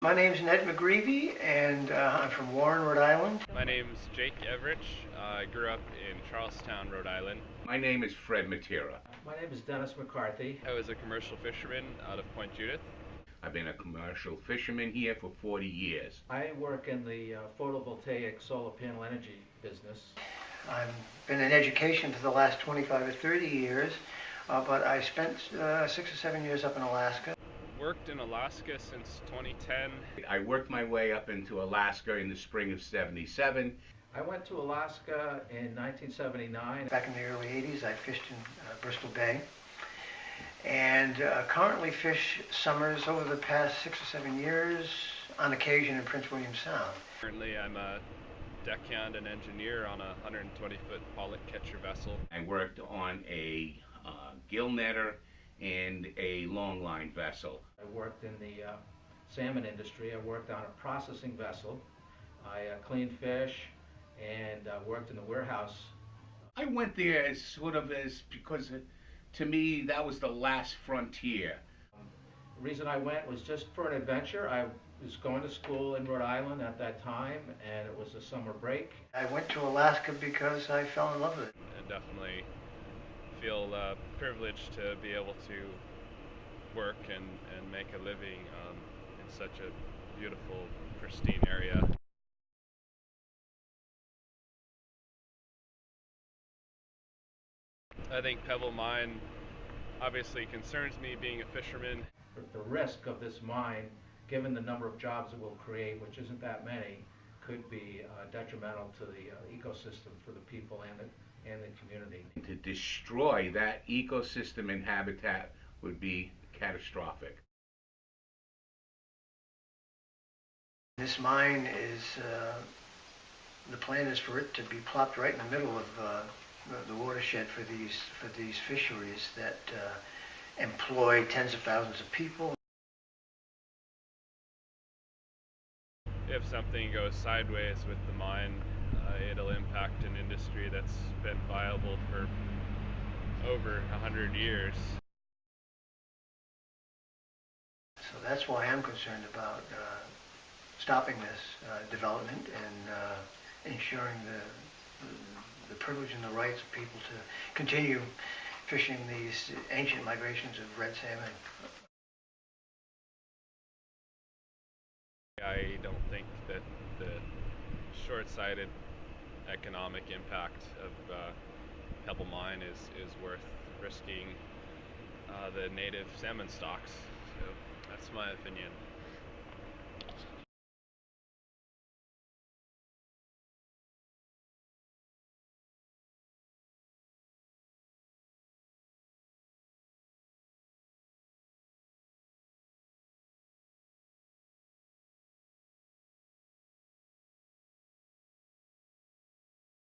My name's Ned McGreevy, and I'm from Warren, Rhode Island. My name's Jake Everich. I grew up in Charlestown, Rhode Island. My name is Fred Matera. My name is Dennis McCarthy. I was a commercial fisherman out of Point Judith. I've been a commercial fisherman here for 40 years. I work in the photovoltaic solar panel energy business. I've been in education for the last 25 or 30 years, but I spent 6 or 7 years up in Alaska. Worked in Alaska since 2010. I worked my way up into Alaska in the spring of '77. I went to Alaska in 1979. Back in the early 80s, I fished in Bristol Bay, and currently fish summers over the past 6 or 7 years, on occasion in Prince William Sound. Currently, I'm a deckhand and engineer on a 120-foot pollock catcher vessel. I worked on a gill netter and a longline vessel. I worked in the salmon industry. I worked on a processing vessel. I cleaned fish and worked in the warehouse. I went there as because to me that was the last frontier. The reason I went was just for an adventure. I was going to school in Rhode Island at that time, and it was a summer break. I went to Alaska because I fell in love with it. And definitely feel privileged to be able to work and make a living in such a beautiful, pristine area. I think Pebble Mine obviously concerns me being a fisherman. The risk of this mine, given the number of jobs it will create, which isn't that many, could be detrimental to the ecosystem for the people and the community. To destroy that ecosystem and habitat would be catastrophic. This mine is, the plan is for it to be plopped right in the middle of the watershed for these fisheries that employ tens of thousands of people. If something goes sideways with the mine, it'll impact an industry that's been viable for over 100 years. So that's why I'm concerned about stopping this development and ensuring the privilege and the rights of people to continue fishing these ancient migrations of red salmon. I don't think that the short-sighted economic impact of Pebble Mine is worth risking the native salmon stocks. So that's my opinion.